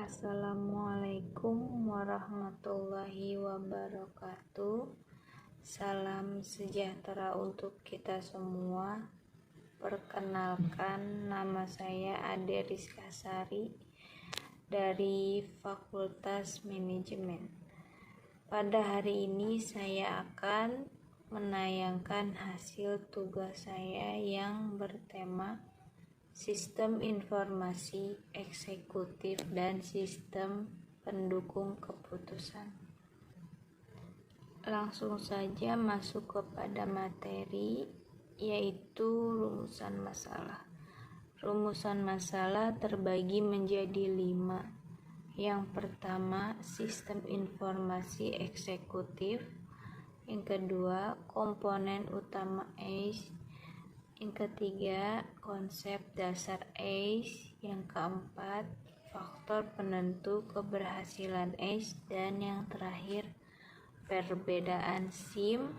Assalamualaikum warahmatullahi wabarakatuh. Salam sejahtera untuk kita semua. Perkenalkan, nama saya Ade Rizka Sari dari Fakultas Manajemen. Pada hari ini saya akan menayangkan hasil tugas saya yang bertema Sistem Informasi Eksekutif dan Sistem Pendukung Keputusan. Langsung saja masuk kepada materi, yaitu rumusan masalah. Rumusan masalah terbagi menjadi 5. Yang pertama, sistem informasi eksekutif. Yang kedua, komponen utama ACE. Yang ketiga, konsep dasar ACE. Yang keempat, faktor penentu keberhasilan ACE. Dan yang terakhir, perbedaan SIM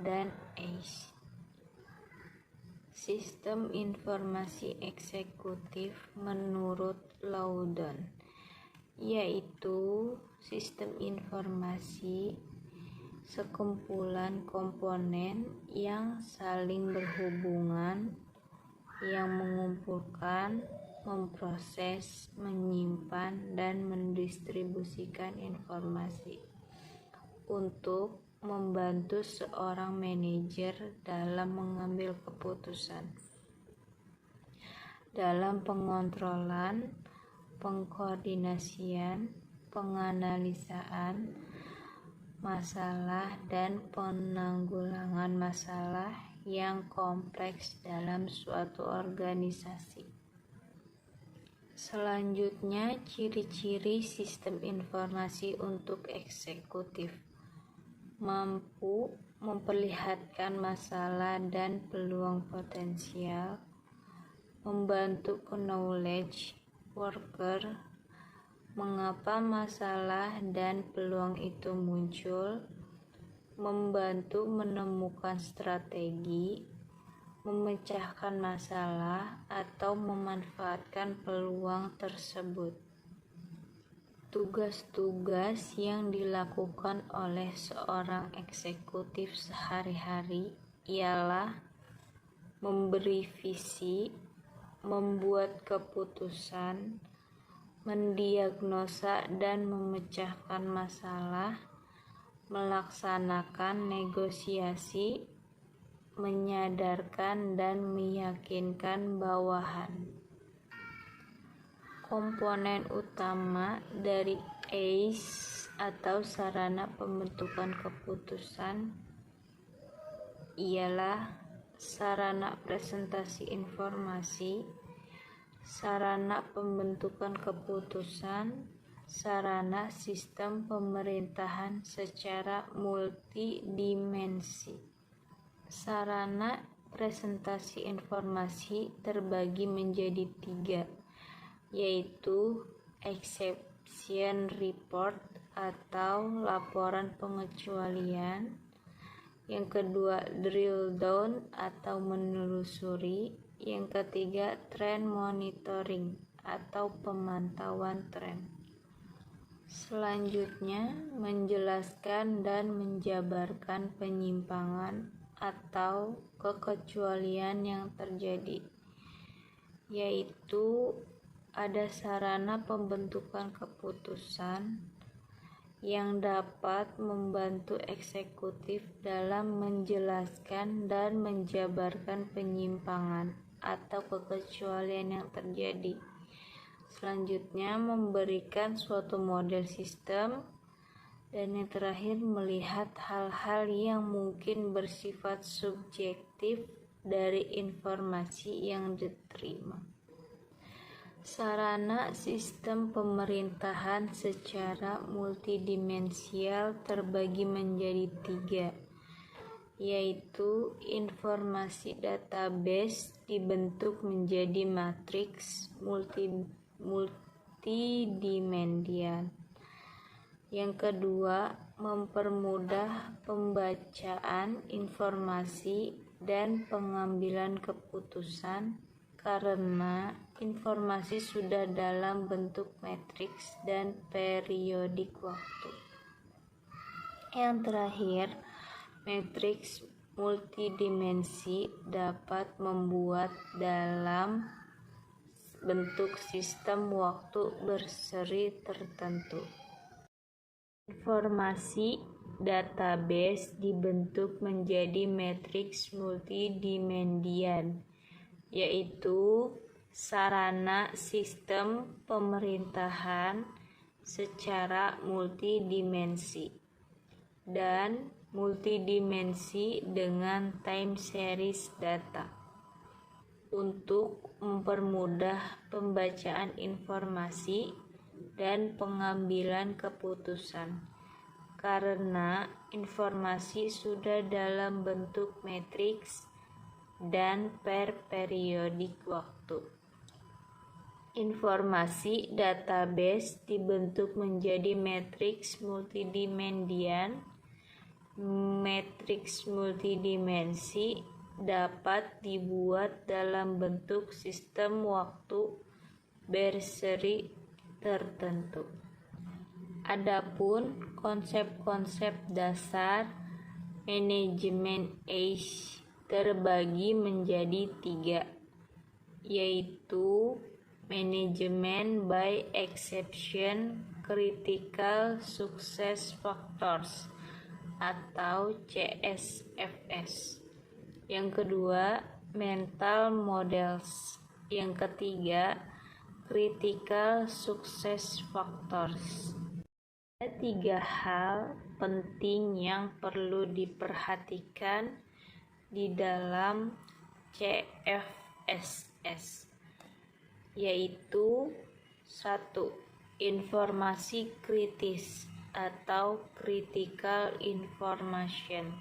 dan ACE. Sistem informasi eksekutif menurut Loudon, yaitu sistem informasi sekumpulan komponen yang saling berhubungan, yang mengumpulkan, memproses, menyimpan, dan mendistribusikan informasi untuk membantu seorang manajer dalam mengambil keputusan, dalam pengontrolan, pengkoordinasian, penganalisaan masalah, dan penanggulangan masalah yang kompleks dalam suatu organisasi. Selanjutnya, ciri-ciri sistem informasi untuk eksekutif: mampu memperlihatkan masalah dan peluang potensial, membantu knowledge worker mengapa masalah dan peluang itu muncul, membantu menemukan strategi, memecahkan masalah, atau memanfaatkan peluang tersebut. Tugas-tugas yang dilakukan oleh seorang eksekutif sehari-hari ialah memberi visi, membuat keputusan, mendiagnosa dan memecahkan masalah, melaksanakan negosiasi, menyadarkan dan meyakinkan bawahan. Komponen utama dari ACE atau sarana pembentukan keputusan ialah sarana presentasi informasi, sarana pembentukan keputusan, sarana sistem pemerintahan secara multidimensi. Sarana presentasi informasi terbagi menjadi 3, yaitu exception report atau laporan pengecualian. Yang kedua, drill down atau menelusuri. Yang ketiga, trend monitoring atau pemantauan tren. Selanjutnya, menjelaskan dan menjabarkan penyimpangan atau kekecualian yang terjadi, yaitu ada sarana pembentukan keputusan yang dapat membantu eksekutif dalam menjelaskan dan menjabarkan penyimpangan atau kekecualian yang terjadi. Selanjutnya, memberikan suatu model sistem. Dan yang terakhir, melihat hal-hal yang mungkin bersifat subjektif dari informasi yang diterima. Sarana sistem pemerintahan secara multidimensial terbagi menjadi 3, yaitu informasi database dibentuk menjadi matriks multidimensial. Yang kedua, mempermudah pembacaan informasi dan pengambilan keputusan karena informasi sudah dalam bentuk matriks dan periodik waktu. Yang terakhir, matriks multidimensi dapat membuat dalam bentuk sistem waktu berseri tertentu. Informasi database dibentuk menjadi matriks multidimensial, yaitu sarana sistem pemerintahan secara multidimensi dan multidimensi dengan time series data untuk mempermudah pembacaan informasi dan pengambilan keputusan, karena informasi sudah dalam bentuk matriks dan per periodik waktu. Informasi database dibentuk menjadi matriks multidimensial. Matriks multidimensi dapat dibuat dalam bentuk sistem waktu berseri tertentu. Adapun konsep-konsep dasar manajemen ACE terbagi menjadi 3, yaitu manajemen by exception, critical success factors atau CSFS. Yang kedua, mental models. Yang ketiga, critical success factors. Ada 3 hal penting yang perlu diperhatikan di dalam CFSS, yaitu 1. Informasi kritis atau critical information.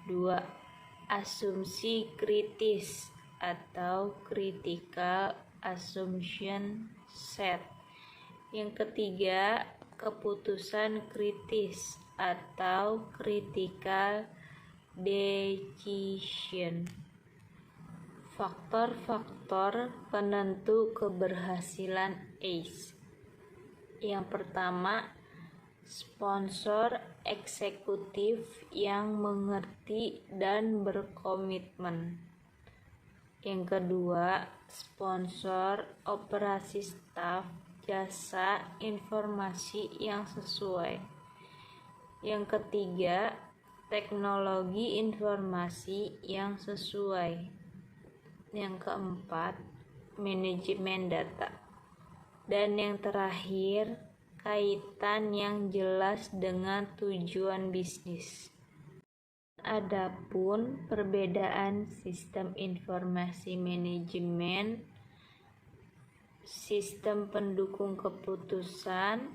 2. Asumsi kritis atau critical assumption set. Yang ketiga, keputusan kritis atau critical decision. Faktor-faktor penentu keberhasilan ACE. Yang pertama, sponsor eksekutif yang mengerti dan berkomitmen. Yang kedua, sponsor operasi staf jasa informasi yang sesuai. Yang ketiga, teknologi informasi yang sesuai. Yang keempat, manajemen data. Dan yang terakhir, kaitan yang jelas dengan tujuan bisnis. Adapun perbedaan sistem informasi manajemen, sistem pendukung keputusan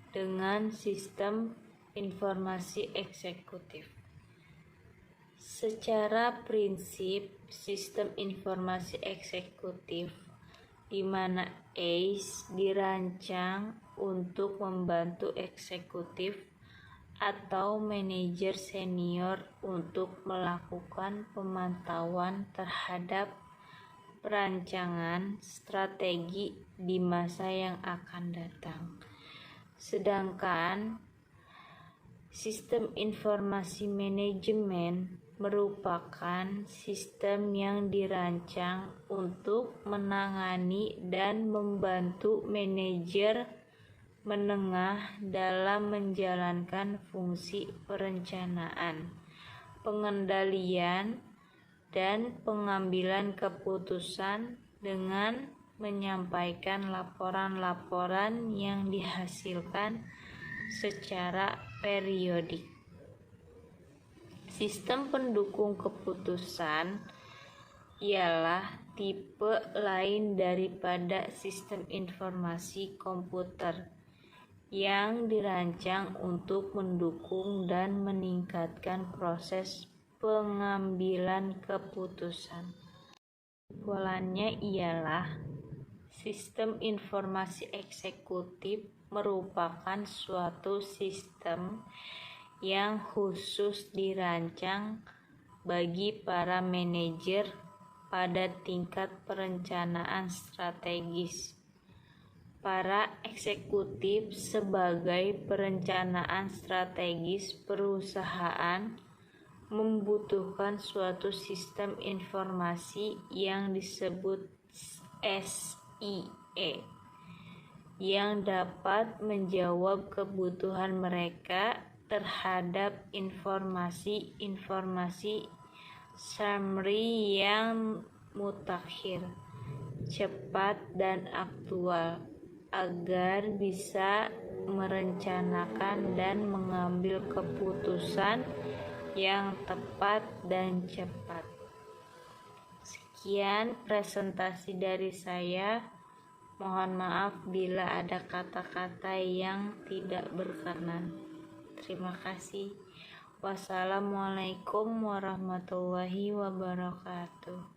dengan sistem informasi eksekutif. Secara prinsip, sistem informasi eksekutif di mana ACE dirancang untuk membantu eksekutif atau manajer senior untuk melakukan pemantauan terhadap perancangan strategi di masa yang akan datang. Sedangkan sistem informasi manajemen merupakan sistem yang dirancang untuk menangani dan membantu manajer menengah dalam menjalankan fungsi perencanaan, pengendalian, dan pengambilan keputusan dengan menyampaikan laporan-laporan yang dihasilkan secara periodik. Sistem pendukung keputusan ialah tipe lain daripada sistem informasi komputer yang dirancang untuk mendukung dan meningkatkan proses pengambilan keputusan. Kesimpulannya ialah sistem informasi eksekutif merupakan suatu sistem yang khusus dirancang bagi para manajer pada tingkat perencanaan strategis. Para eksekutif sebagai perencanaan strategis perusahaan membutuhkan suatu sistem informasi yang disebut SIE yang dapat menjawab kebutuhan mereka terhadap informasi-informasi summary yang mutakhir, cepat dan aktual, agar bisa merencanakan dan mengambil keputusan yang tepat dan cepat. Sekian presentasi dari saya. Mohon maaf bila ada kata-kata yang tidak berkenan. Terima kasih. Wassalamualaikum warahmatullahi wabarakatuh.